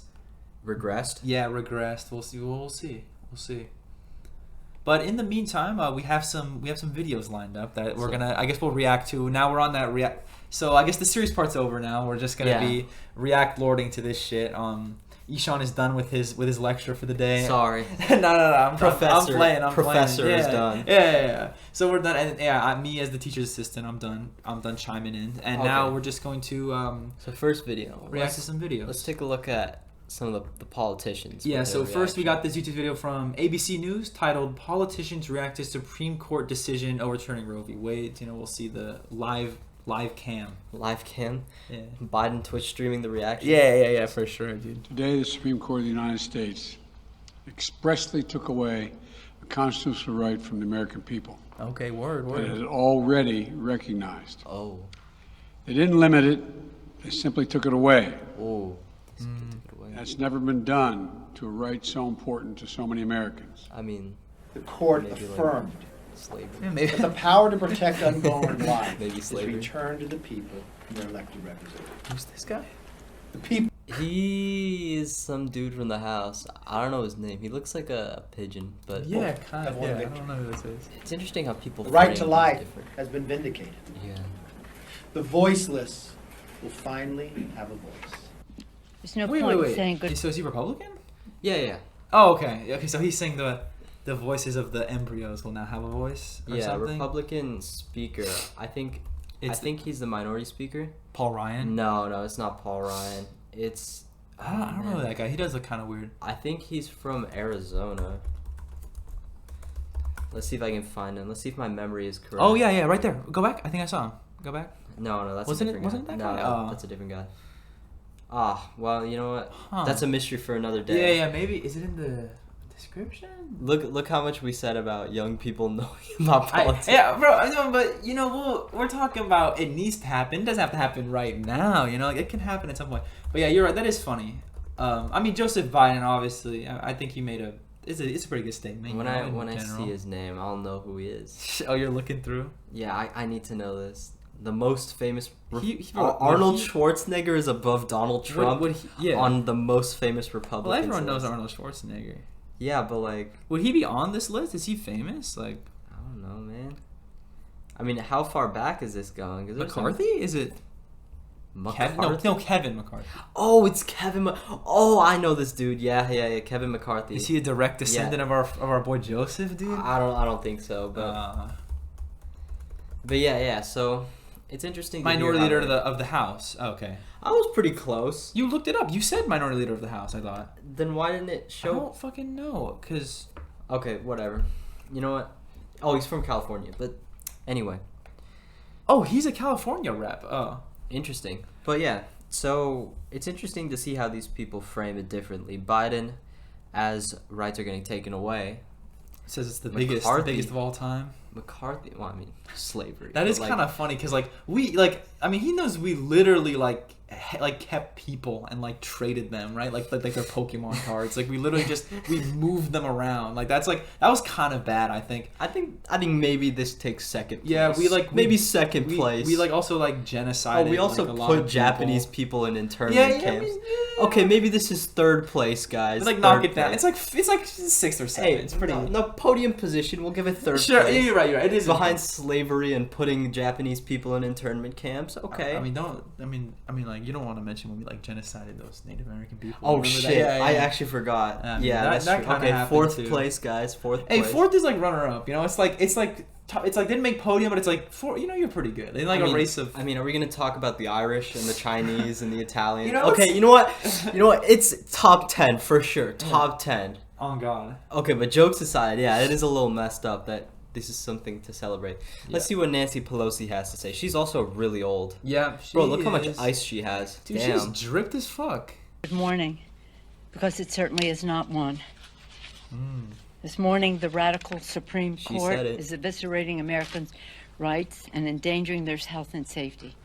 regressed.
Yeah, regressed. We'll see. But in the meantime, we have some videos lined up that we'll react to. Now we're on that react. So I guess the serious part's over now. We're just gonna be react lording to this shit. Ishan is done with his lecture for the day.
Sorry.
No. I'm playing.
Professor is done.
Yeah. So we're done, and me as the teacher's assistant, I'm done chiming in, and now we're just going to
So first video.
React to some videos.
Let's take a look at some of the politicians.
Yeah. So first we got this YouTube video from ABC News titled "Politicians React to Supreme Court Decision Overturning Roe v. Wade." We'll see the live cam.
Live cam?
Yeah.
Biden Twitch streaming the reaction?
Yeah, for sure, dude.
Today, the Supreme Court of the United States expressly took away a constitutional right from the American people.
Okay, word.
That it had already recognized.
Oh.
They didn't limit it, they simply took it away.
Oh.
That's never been done to a right so important to so many Americans.
I mean,
the court affirmed
slavery.
that the power to protect unborn life
Maybe
is
slavery.
returned to the people and their elected representatives.
Who's this guy?
The people.
He is some dude from the House. I don't know his name. He looks like a pigeon, but
Yeah, kind of.
Have one
Yeah, I
victory.
don't know who this is.
it's interesting how people
The right to
frame
life
different.
has been vindicated.
Yeah.
The voiceless will finally have a voice.
There's no point saying good.
So is he Republican?
Yeah.
Oh, okay. So he's saying the voices of the embryos will now have a voice or
Yeah,
something?
Republican speaker. I think he's the minority speaker.
Paul Ryan?
No, it's not Paul Ryan. It's
I don't know that guy. He does look kind of weird.
I think he's from Arizona. Let's see if I can find him. Let's see if my memory is correct.
Oh, yeah, right there. Go back. I think I saw him. Go back.
No, that's
Wasn't
a
it-
different
wasn't
guy.
that guy?
No,
Oh.
that's a different guy. Well, you know what?
Huh.
That's a mystery for another day.
Yeah, maybe. Is it in the description?
Look how much we said about young people knowing about politics.
Yeah, bro, I know, but, you know, we're talking about it needs to happen. It doesn't have to happen right now, you know? Like, it can happen at some point. But yeah, you're right. That is funny. I mean, Joseph Biden, obviously, I think he made it's a pretty good statement.
When I see his name, I'll know who he is.
Oh, you're looking through?
Yeah, I need to know this. The most famous...
Arnold
Schwarzenegger is above Donald Trump on the most famous Republican.
Well, everyone knows Arnold Schwarzenegger.
Yeah, but like...
Would he be on this list? Is he famous? Like...
I don't know, man. I mean, how far back is this going?
McCarthy? Is it...
McCarthy?
No, Kevin McCarthy.
Oh, it's Kevin. Oh, I know this dude. Yeah. Kevin McCarthy.
Is he a direct descendant of our boy Joseph, dude?
I don't think so, but yeah. So it's interesting.
Minority leader of the House. Okay.
I was pretty close.
You looked it up. You said minority leader of the House. I thought.
Then why didn't it show?
I don't fucking know. Cause.
Okay, whatever. You know what? Oh, he's from California. But anyway.
Oh, he's a California rep. Oh.
Interesting. But yeah, so it's interesting to see how these people frame it differently. Biden, as rights are getting taken away.
Says it's the biggest of all time.
McCarthy, well, I mean, slavery.
That is kind of funny because, he knows we literally, kept people and, traded them, right? Like their Pokemon cards. Like, we literally we moved them around. Like, that was kind of bad, I think.
I think maybe this takes second place.
Yeah, maybe
second place.
We also, genocided,
we also put Japanese people in internment camps.
Yeah.
Okay, maybe this is third place, guys.
Knock it down. It's like 6th or 7th.
Hey,
it's pretty...
No, podium position. We'll give it third
sure,
place.
You're right. It is
behind slavery and putting Japanese people in internment camps. Okay.
You don't want to mention when we genocided those Native American people.
Oh shit! Yeah. I actually forgot. That's that okay. Fourth place, guys. Fourth place.
Hey, fourth is runner up. You know, it's didn't make podium, but it's four. You know, you're pretty good. They a race of.
I mean, are we gonna talk about the Irish and the Chinese and the Italians?
You know,
okay, you know what? It's top 10 for sure. Top 10.
Oh God.
Okay, but jokes aside, yeah, it is a little messed up that this is something to celebrate. Let's see what Nancy Pelosi has to say. She's also really old.
Yeah,
bro, look how much ice she has.
Dude,
damn.
She's dripped as fuck.
Good morning, because it certainly is not one. This morning, the radical Supreme Court is eviscerating Americans' rights and endangering their health and safety.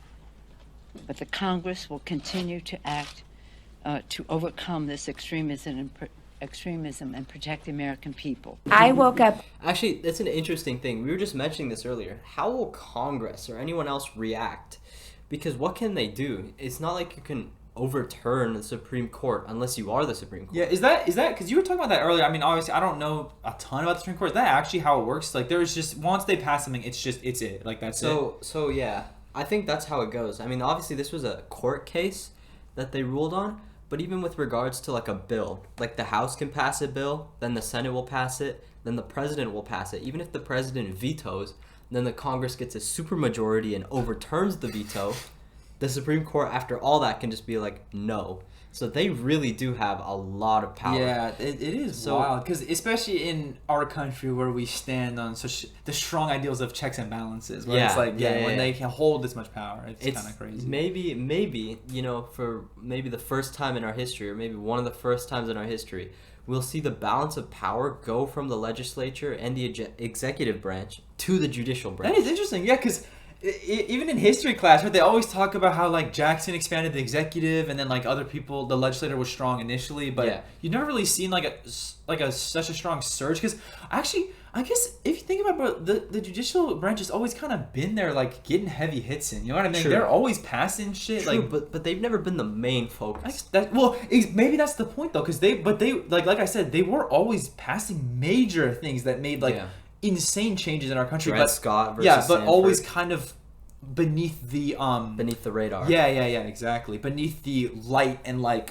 But the Congress will continue to act to overcome this extremism and protect the American people.
I woke up.
Actually, that's an interesting thing. We were just mentioning this earlier. How will Congress or anyone else react? Because what can they do? It's not like you can overturn the Supreme Court unless you are the Supreme Court.
Yeah, is that because you were talking about that earlier? I mean, obviously, I don't know a ton about the Supreme Court. Is that actually how it works? There's just once they pass something, it's it. That's it.
So yeah, I think that's how it goes. I mean, obviously, this was a court case that they ruled on. But even with regards to a bill, the House can pass a bill, then the Senate will pass it, then the president will pass it. Even if the president vetoes, then the Congress gets a supermajority and overturns the veto. The Supreme Court, after all that, can just be no. So they really do have a lot of power.
Yeah, it is wild. Because especially in our country where we stand on the strong ideals of checks and balances. Where when they can hold this much power, it's kind of crazy.
Maybe, for maybe the first time in our history, or maybe one of the first times in our history, we'll see the balance of power go from the legislature and the executive branch to the judicial branch.
That is interesting, yeah, because even in history class, right, they always talk about how Jackson expanded the executive, and then other people, the legislature was strong initially, but you've never really seen such a strong surge. Because actually, I guess if you think about it, the judicial branch has always kind of been there, getting heavy hits in. You know what I mean? True. They're always passing shit.
True, but they've never been the main focus.
Maybe that's the point though, because they like I said, they were always passing major things that made insane changes in our country.
Dred Scott versus
Sanford. Always kind of beneath the
radar.
Yeah, exactly. Beneath the light and what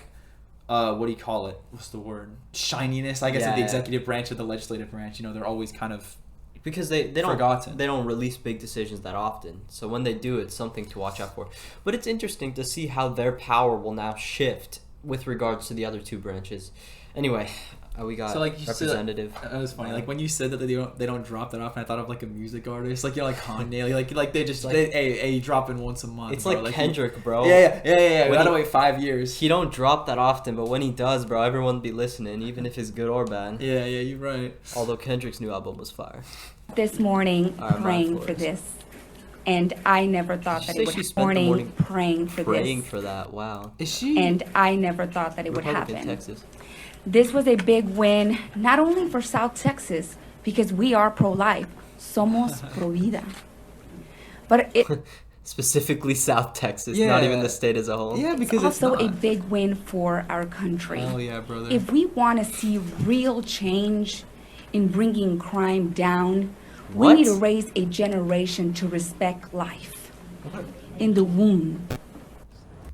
do you call it? What's the word? Shininess, I guess, of the executive branch or the legislative branch. They're always kind of
because they don't
forgotten.
They don't release big decisions that often. So when they do, it's something to watch out for. But it's interesting to see how their power will now shift with regards to the other two branches. Anyway, we got
So like you
representative.
said, that was funny. Like when you said that they don't drop that off, and I thought of like a music artist, like like Kanye, like they just hey dropping once a month.
It's
bro.
like Kendrick, bro.
Yeah. We gotta wait 5 years.
He don't drop that often, but when he does, bro, everyone be listening, even if it's good or bad.
Yeah, you're right.
Although Kendrick's new album was fire.
This morning praying for this, and I never thought that it would morning praying for
that. Wow.
Is she?
And I never thought that it would happen.
Texas.
This was a big win, not only for South Texas, because we are pro-life, somos pro vida, but it
specifically South Texas, not even the state as a whole.
Yeah, because
it's also a big win for our country.
Oh yeah, brother.
If we want to see real change in bringing crime down, we need to raise a generation to respect life in the womb.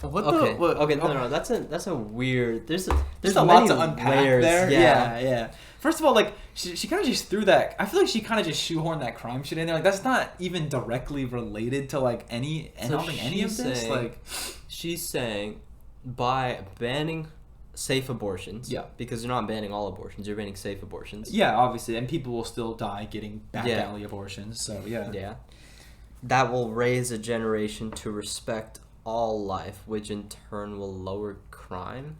What
okay.
The,
okay, no, that's a weird. There's
a lot to unpack
layers
there.
Yeah.
Yeah. First of all, like she kind of just threw that. I feel like she kind of just shoehorned that crime shit in there. Like that's not even directly related to like any. I don't think any of this. Like
she's saying by banning safe abortions.
Yeah.
Because you're not banning all abortions. You're banning safe abortions.
Yeah, obviously, and people will still die getting back alley abortions. So yeah.
Yeah. That will raise a generation to respect all life, which in turn will lower crime.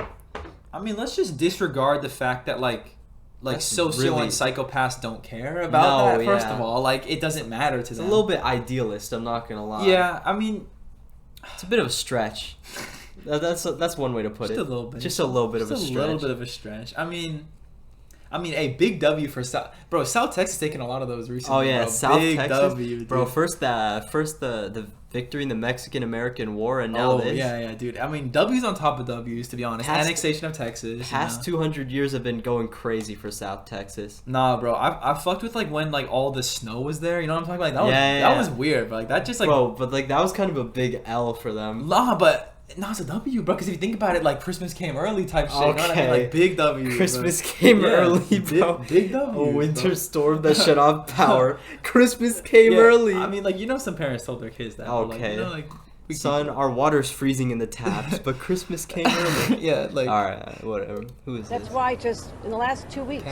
I mean, let's just disregard the fact that like socio
really...
and psychopaths don't care about that. First of all, like it doesn't matter to them.
It's a little bit idealist. I'm not gonna lie.
Yeah, I mean,
it's a bit of a stretch. That's one way to put it.
Just a little bit.
Just a little bit of a stretch.
A little bit of a stretch. I mean, a big W for South. Bro, South Texas taking a lot of those recently.
Oh yeah,
bro.
South
big
Texas.
W,
bro, first the victory in the Mexican-American War, and now this.
Yeah, dude. I mean, W's on top of W's, to be honest. Annexation of Texas.
Past 200 years have been going crazy for South Texas.
Nah, bro. I fucked with like when like all the snow was there. You know what I'm talking about? Like, that was weird, but like that just like.
Bro, but like that was kind of a big L for them.
Nah, but. No, it's a W, bro. Because if you think about it, like Christmas came early type shit. You know what I mean? Like big W.
Christmas came early, bro.
Big W.
A winter storm that shut off power. Christmas came early.
I mean, like some parents told their kids that.
Okay.
But, like,
son, our water's freezing in the taps, but Christmas came early.
Yeah, like.
All right, whatever. Who is
That's
this?
why just in the last 2 weeks,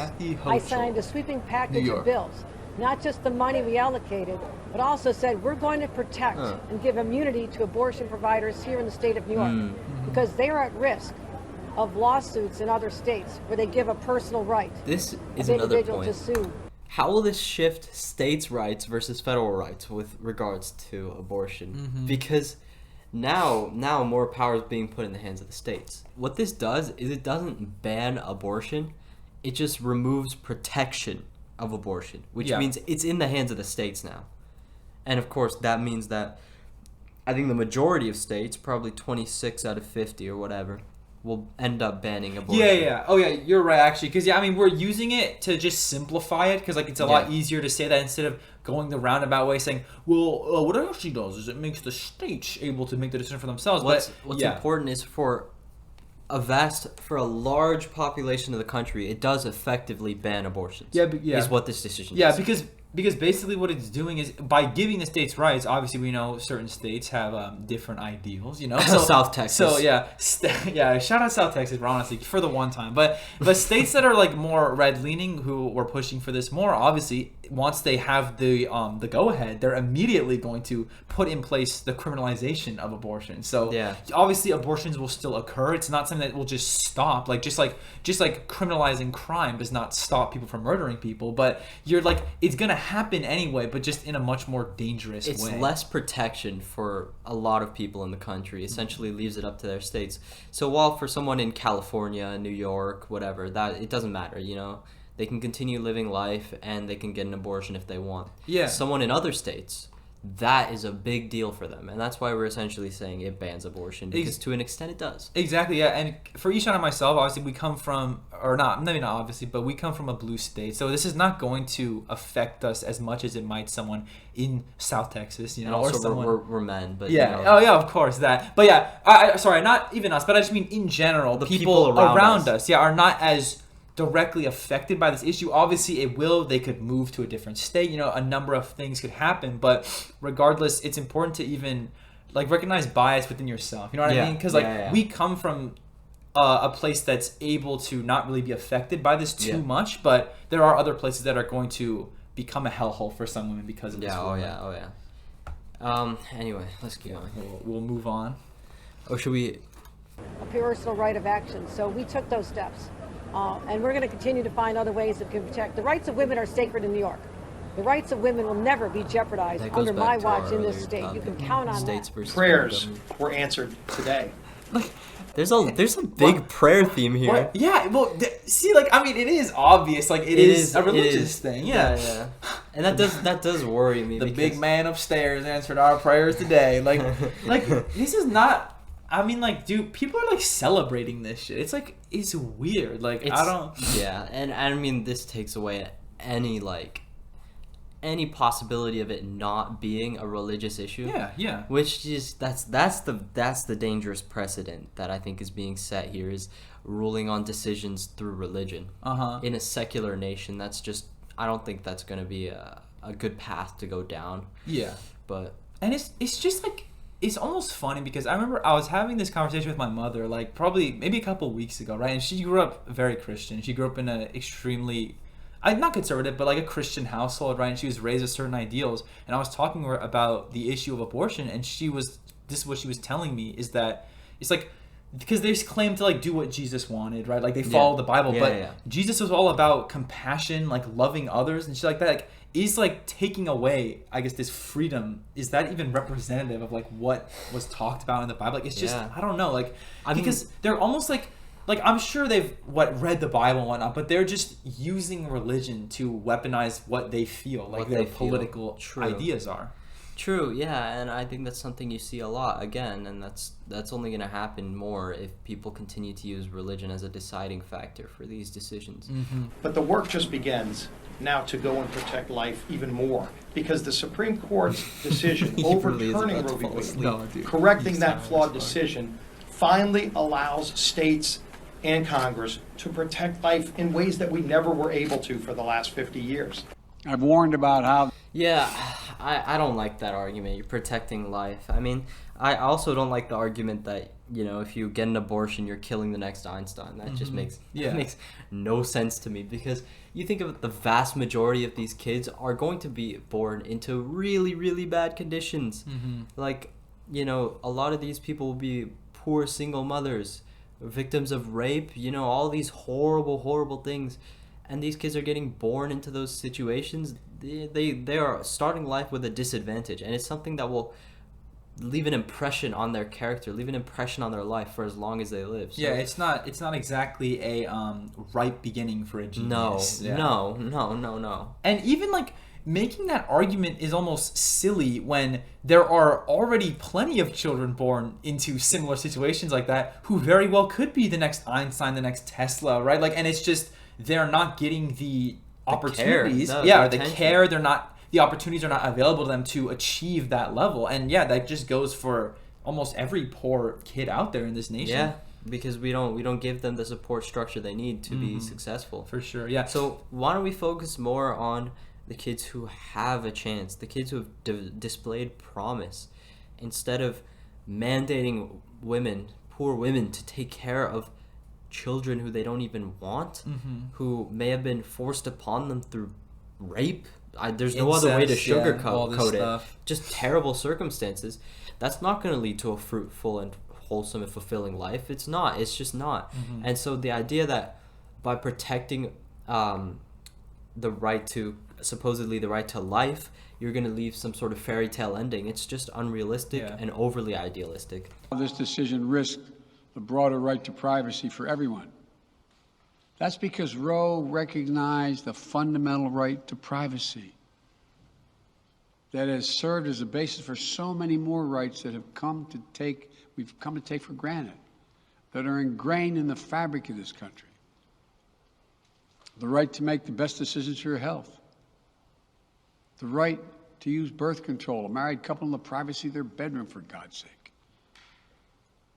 I signed a sweeping package of bills. Not just the money we allocated, but also said we're going to protect and give immunity to abortion providers here in the state of New York because they are at risk of lawsuits in other states where they give a personal right
this is
of
another
individual
point.
to sue.
How will this shift states' rights versus federal rights with regards to abortion? Because now more power is being put in the hands of the states. What this does is it doesn't ban abortion, it just removes protection of abortion, which means it's in the hands of the states now. And of course that means that I think the majority of states, probably 26 out of 50 or whatever, will end up banning abortion.
Yeah. Oh yeah, you're right actually, because I mean we're using it to just simplify it because like it's a lot easier to say that instead of going the roundabout way saying, well, what it actually does is it makes the states able to make the decision for themselves. What's
important is for a large population of the country, it does effectively ban abortions. Is what this decision does.
Because basically what it's doing is by giving the states rights, obviously we know certain states have different ideals, you know. So,
South Texas.
So shout out South Texas, honestly, for the one time. But states that are like more red leaning, who were pushing for this more, obviously once they have the go ahead, they're immediately going to put in place the criminalization of abortion. So obviously abortions will still occur. It's not something that will just stop. Like just like criminalizing crime does not stop people from murdering people, but you're like it's gonna happen anyway, but just in a much more dangerous way.
It's less protection for a lot of people in the country. Essentially leaves it up to their states. So while for someone in California, New York, whatever, that it doesn't matter, you know. They can continue living life and they can get an abortion if they want. Yeah. Someone in other states, that is a big deal for them. And that's why we're essentially saying it bans abortion, because to an extent it does.
Exactly, yeah. And for Ishan and myself, obviously we come from, or not, maybe not obviously, but we come from a blue state. So this is not going to affect us as much as it might someone in South Texas, you know.
And also
or someone...
we're men, but
yeah.
You know.
Oh yeah, of course that. But yeah, sorry, not even us, but I just mean in general, the people around us are not as directly affected by this issue. Obviously they could move to a different state, you know, a number of things could happen, but regardless it's important to even like recognize bias within yourself, you know what I mean? Because we come from a place that's able to not really be affected by this too much, but there are other places that are going to become a hellhole for some women because of this.
Anyway, let's keep going.
We'll move on.
Oh, should we?
A personal right of action. So we took those steps. And we're going to continue to find other ways that can protect. The rights of women are sacred in New York. The rights of women will never be jeopardized under my watch in this state. You can count on that.
Prayers were answered today.
There's a big prayer theme here.
What? Yeah, well, see, like, I mean, it is obvious, like, it is a religious thing. Yeah,
and that does worry me.
The big man upstairs answered our prayers today. Like this is not. I mean, like, dude, people are like celebrating this shit. It's like it's weird. Like, I don't.
Yeah, and I mean, this takes away any possibility of it not being a religious issue.
Yeah.
Which is that's the dangerous precedent that I think is being set here, is ruling on decisions through religion. In a secular nation, that's just, I don't think that's going to be a good path to go down.
Yeah.
And
it's just like, it's almost funny because I remember I was having this conversation with my mother, like maybe a couple of weeks ago, right? And she grew up very Christian. She grew up in an extremely, not conservative, but like a Christian household, right? And she was raised with certain ideals. And I was talking to her about the issue of abortion, and this is what she was telling me, is that it's like, because they claim to like do what Jesus wanted, right? Like they follow the Bible, but Jesus was all about compassion, like loving others and shit like that. Like, is like taking away, I guess, this freedom, is that even representative of like what was talked about in the Bible? Like, it's just, I don't know, like, because they're almost like I'm sure they've read the Bible and whatnot, but they're just using religion to weaponize what they feel like their political ideas are.
True, yeah, and I think that's something you see a lot again, and that's only going to happen more if people continue to use religion as a deciding factor for these decisions.
But the work just begins now to go and protect life even more, because the Supreme Court's decision overturning Roe v. Wade, correcting that flawed decision, finally allows states and Congress to protect life in ways that we never were able to for the last 50 years.
I've warned about how...
Yeah, I don't like that argument. You're protecting life. I mean, I also don't like the argument that, you know, if you get an abortion, you're killing the next Einstein. That just makes no sense to me, because you think of it, the vast majority of these kids are going to be born into really, really bad conditions. Like, you know, a lot of these people will be poor single mothers, victims of rape, you know, all these horrible, horrible things. And these kids are getting born into those situations. They are starting life with a disadvantage, and it's something that will leave an impression on their character, leave an impression on their life for as long as they live. So,
yeah, it's not exactly a ripe beginning for a genius.
No.
And even like making that argument is almost silly when there are already plenty of children born into similar situations like that who very well could be the next Einstein, the next Tesla, right? Like, and it's just they're not getting the opportunities, the opportunities are not available to them to achieve that level. And that just goes for almost every poor kid out there in this nation.
Yeah, because we don't give them the support structure they need to be successful.
For sure, yeah.
So why don't we focus more on the kids who have a chance, the kids who have displayed promise, instead of mandating poor women, to take care of children who they don't even want, who may have been forced upon them through rape. There's no other way to sugarcoat it. Just terrible circumstances. That's not going to lead to a fruitful and wholesome and fulfilling life. It's not. It's just not. And so the idea that by protecting supposedly the right to life, you're going to leave some sort of fairy tale ending, it's just unrealistic and overly idealistic.
This decision risked the broader right to privacy for everyone. That's because Roe recognized the fundamental right to privacy that has served as a basis for so many more rights that we've come to take for granted, that are ingrained in the fabric of this country. The right to make the best decisions for your health. The right to use birth control, a married couple in the privacy of their bedroom, for God's sake.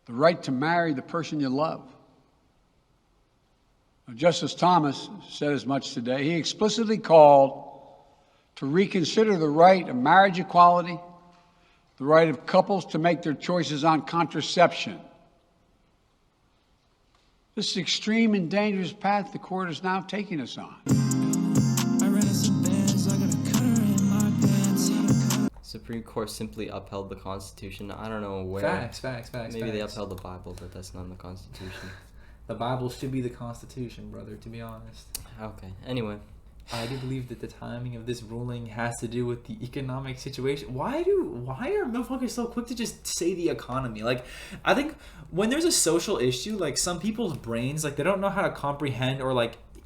The right to marry the person you love. Now, Justice Thomas said as much today. He explicitly called to reconsider the right of marriage equality, the right of couples to make their choices on contraception. This is extreme and dangerous path the court is now taking us on.
Supreme Court simply upheld the Constitution. I don't know where.
Facts.
Maybe they upheld the Bible, but that's not in the Constitution.
The Bible should be the Constitution, brother, to be honest.
Okay, anyway.
I do believe that the timing of this ruling has to do with the economic situation. Why are motherfuckers so quick to just say the economy? Like, I think when there's a social issue, like, some people's brains, like, they don't know how to comprehend or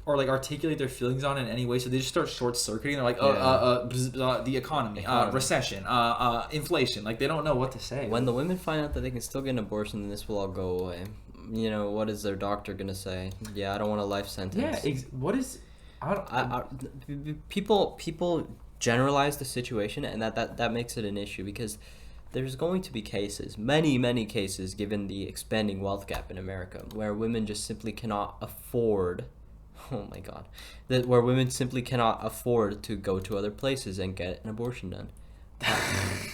articulate their feelings on it in any way, so they just start short-circuiting. They're like, the economy, recession, inflation. Like, they don't know what to say.
When the women find out that they can still get an abortion, then this will all go away. You know, what is their doctor gonna say? Yeah, I don't want a life sentence.
Yeah, what is...
People generalize the situation, and that makes it an issue, because there's going to be cases, many cases, given the expanding wealth gap in America, where women just simply cannot afford, oh my god, where women simply cannot afford to go to other places and get an abortion done.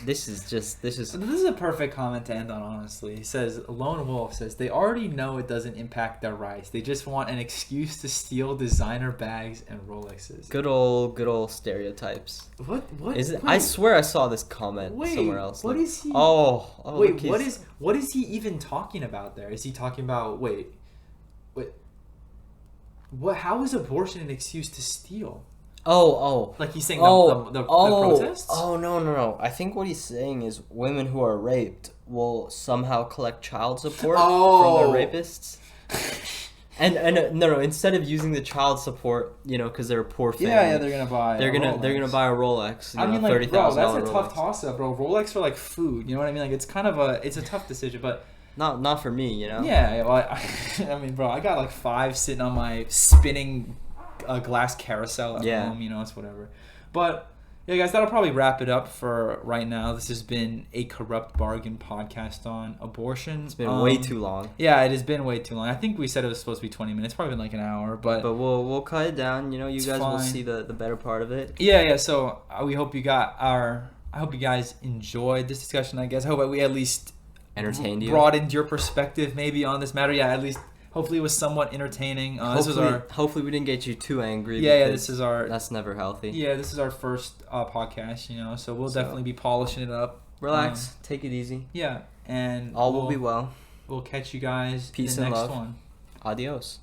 This is
a perfect comment to end on, honestly. He says, Lone Wolf says, they already know it doesn't impact their rights. They just want an excuse to steal designer bags and Rolexes.
Good old stereotypes.
What
is it? Wait, I swear I saw this comment somewhere else.
What is he?
Wait,
what is he even talking about there? Is he talking about what? How is abortion an excuse to steal?
Like
he's saying the protests?
Oh, no. I think what he's saying is women who are raped will somehow collect child support from their rapists. And no, instead of using the child support, you know, because they're a poor family.
They're gonna buy.
They're gonna buy a Rolex.
I mean, like,
$30,000
bro, that's a
Rolex.
tough toss-up, bro. Rolex for like food, you know what I mean? Like, it's kind of it's a tough decision, but
not for me, you know.
Yeah, well, I mean, bro, I got like 5 sitting on my spinning glass carousel at home, you know, it's whatever. But yeah, guys, that'll probably wrap it up for right now. This has been a Corrupt Bargain podcast on abortion.
It's been way too long.
Yeah, it has been way too long. I think we said it was supposed to be 20 minutes. It's probably been like an hour, but
we'll cut it down. You know, you guys will see the better part of it.
Yeah. So we hope I hope you guys enjoyed this discussion. I guess I hope we at least
entertained you,
broadened your perspective maybe on this matter. Yeah, at least. Hopefully it was somewhat entertaining.
Hopefully we didn't get you too angry.
Yeah, this is our...
That's never healthy.
Yeah, this is our first podcast, you know, so we'll definitely be polishing it up.
Relax. Take it easy.
Yeah, and...
All will be well.
We'll catch you guys
Peace
in the
and
next
love.
one.
Adios.